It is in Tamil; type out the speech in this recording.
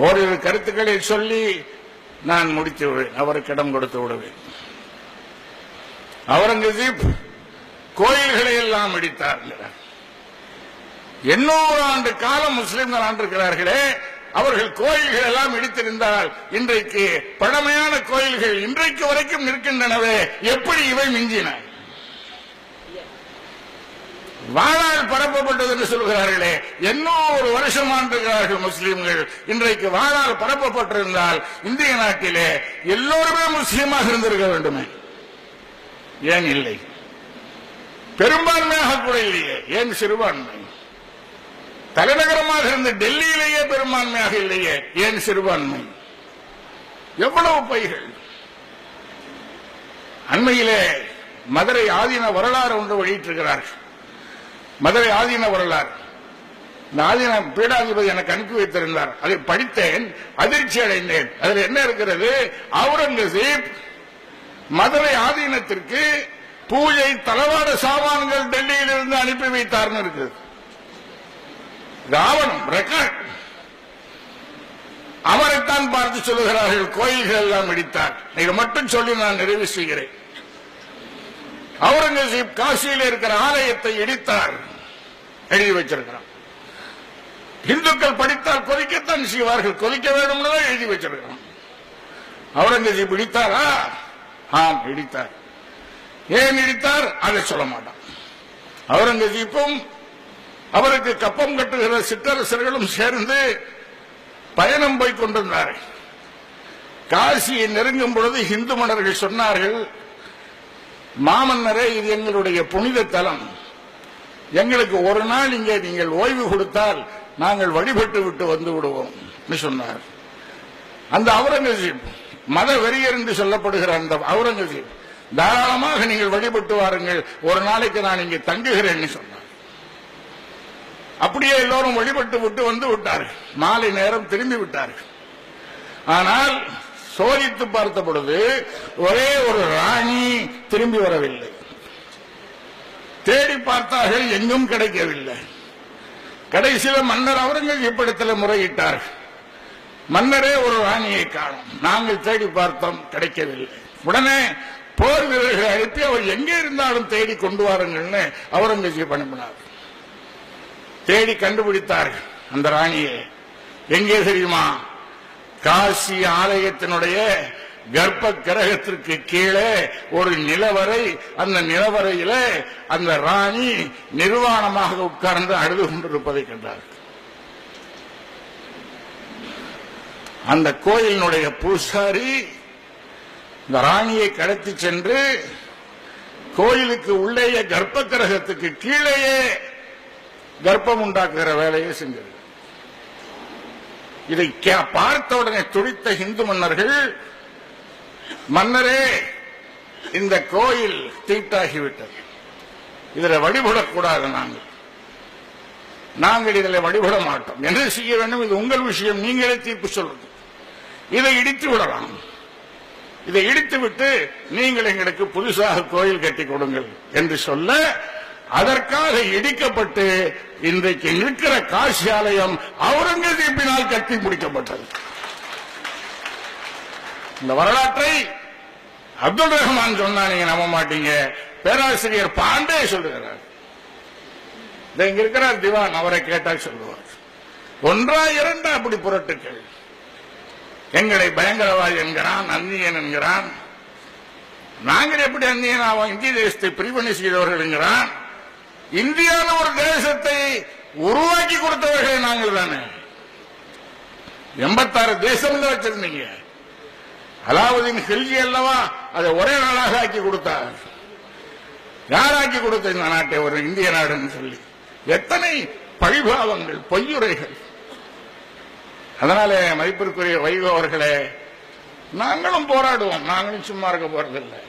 ஓரிரு கருத்துக்களை சொல்லி நான் முடித்து விடுவேன், அவருக்கு இடம் கொடுத்து விடுவேன். அவுரங்கசீப் கோயில்களை எல்லாம் இடித்தார். 800 ஆண்டு காலம் முஸ்லிம்கள் ஆண்டிருக்கிறார்களே, அவர்கள் கோயில்கள் எல்லாம் இடித்திருந்தால் இன்றைக்கு பழமையான கோயில்கள் இன்றைக்கு வரைக்கும் நிற்கின்றனவே, எப்படி இவை மிஞ்சின? வாழால் பரப்பப்பட்டது என்று சொல்கிறார்களே, 800 வருஷம் ஆண்டிருக்கிறார்கள் முஸ்லிம்கள். இன்றைக்கு வாழால் பரப்பப்பட்டிருந்தால் இந்திய நாட்டிலே எல்லோருமே முஸ்லீமாக இருந்திருக்க வேண்டுமே, ஏன் இல்லை? பெரும்பான்மையாக கூட இல்லையே, ஏன் சிறுபான்மை? தலைநகரமாக இருந்த டெல்லியிலேயே பெரும்பான்மையாக இல்லையே, ஏன் சிறுபான்மை? எவ்வளவு பொய்கள்! அண்மையிலே மதுரை ஆதீன வரலாறு ஒன்று வெளியிட்டிருக்கிறார்கள். மதுரை ஆதீன வரலாறு. இந்த ஆதீன பீடாதிபதி எனக்கு அனுப்பி வைத்திருந்தார். அதை படித்தேன், அதிர்ச்சி அடைந்தேன். அதில் என்ன இருக்கிறது? அவுரங்கசீப் மதுரை ஆதீனத்திற்கு பூஜை தளவாட சாமான்கள் டெல்லியில் இருந்து அனுப்பி வைத்தார்னு இருக்குது. ஆவணம், ரெக்கார்ட். அவரைத்தான் பார்த்து சொல்லுகிறார்கள் கோயில்கள் எல்லாம் இடித்தார். இதை மட்டும் சொல்லி நான் நிறைவு செய்கிறேன். அவுரங்கசீப் காசியில் இருக்கிற ஆலயத்தை இடித்தார், எழுதி வச்சிருக்கிறார். இந்துக்கள் படித்தால் கொதிக்கத்தான் செய்வார்கள், கொதிக்க வேண்டும் எழுதி வச்சிருக்கிறான். அவுரங்கசீப் இடித்தாரா? ஆம், இடித்தார். ஏன் இடித்தார்? அதை சொல்ல மாட்டான். அவுரங்கசீப்பும் அவருக்கு கப்பம் கட்டுகிற சிற்றரசர்களும் சேர்ந்து பயணம் போய் கொண்டிருந்தார்கள். காசியை நெருங்கும் பொழுது இந்து மன்னர்கள் சொன்னார்கள், மாமன்னரே, இது எங்களுடைய புனித தலம், எங்களுக்கு ஒரு நாள் இங்கே நீங்கள் ஓய்வு கொடுத்தால் நாங்கள் வழிபட்டு விட்டு வந்து விடுவோம் சொன்னார். அந்த அவுரங்கசீப், மத வெறியர் என்று சொல்லப்படுகிற அந்த அவுரங்கசீப், தாராளமாக நீங்கள் வழிபட்டு வாருங்கள், ஒரு நாளைக்கு நான் இங்கே தங்குகிறேன் சொன்னார். அப்படியே எல்லோரும் வழிபட்டு விட்டு வந்து விட்டார்கள். மாலை நேரம் திரும்பி விட்டார்கள். ஆனால் சோதித்து பார்த்த பொழுது ஒரே ஒரு ராணி திரும்பி வரவில்லை. தேடி பார்த்தார்கள், எங்கும் கிடைக்கவில்லை. கடைசியில் மன்னர் அவுரங்கசீப்பிடத்தில் முறையிட்டார்கள். மன்னரே, ஒரு ராணியை காணோம், நாங்கள் தேடி பார்த்தோம், கிடைக்கவில்லை. உடனே போர் வீரர்களை அனுப்பி அவர் எங்கே இருந்தாலும் தேடி கொண்டு வாருங்கள்னு அவுரங்கசீப் அனுப்பினார். தேடி கண்டுபிடித்தார்கள் அந்த ராணியை. எங்கே தெரியுமா? காசி ஆலயத்தினுடைய கர்ப்ப கிரகத்திற்கு கீழே ஒரு நிலவரை, அந்த நிலவரையில அந்த ராணி நிர்வாணமாக உட்கார்ந்து அழுது கொண்டிருப்பதை கண்டார்கள். அந்த கோயிலினுடைய பூசாரி இந்த ராணியை கடத்தி சென்று கோயிலுக்கு உள்ளேயே கர்ப்ப கிரகத்துக்கு கீழேயே கர்ப்பம் உண்டாக்குகிற வேலையை செஞ்சது. இதை பார்த்த உடனே துடித்த இந்து மன்னர்கள், மன்னரே, இந்த கோயில் தீட்டாகிவிட்டது, இதில் வழிபடக்கூடாது, நாங்கள் இதில் வழிபட மாட்டோம், என்ன செய்ய வேண்டும்? இது உங்கள் விஷயம், நீங்களே தீர்ப்பு சொல்றது. இதை இடித்து விடலாம், இதை இடித்துவிட்டு நீங்கள் எங்களுக்கு புதுசாக கோயில் கட்டி கொடுங்கள் என்று சொல்ல, அதற்காக இடிக்கப்பட்டு இன்றைக்கு இருக்கிற காசி ஆலயம் அவுரங்கசீப்பினால் கட்டி முடிக்கப்பட்டது. இந்த வரலாற்றை அப்துல் ரஹ்மான் சொன்னா நீங்க நம்ப மாட்டீங்க, பேராசிரியர் பாண்டே சொல்லுகிறார். இங்க இருக்கிறார் திவான், அவரை கேட்டால் சொல்லுவார். ஒன்றா இரண்டா அப்படி புரட்டுக்கள். எங்களை பயங்கரவாதி என்கிறான், அந்நியன் என்கிறான். நாங்கள் எப்படி அந்நியன் ஆவோம்? இந்திய தேசத்தை பிரிவினை செய்தவர்கள் என்கிறான். இந்தியான ஒரு தேசத்தை உருவாக்கி கொடுத்தவர்கள் நாங்கள் தானே. 86 தேசம் வச்சிருந்தீங்க. அலாவுதீன் ஹில்ஜி அல்லவா அதை ஒரே நாளாக ஆக்கி கொடுத்தார். யார் ஆக்கி கொடுத்த இந்த நாட்டை ஒரு இந்திய நாடுன்னு சொல்லி? எத்தனை பழிபாவங்கள், பொய்யுரைகள். அதனாலே மதிப்பிற்குரிய வைகோ அவர்களே, நாங்களும் போராடுவோம், நாங்களும் சும்மா இருக்க போறதில்லை.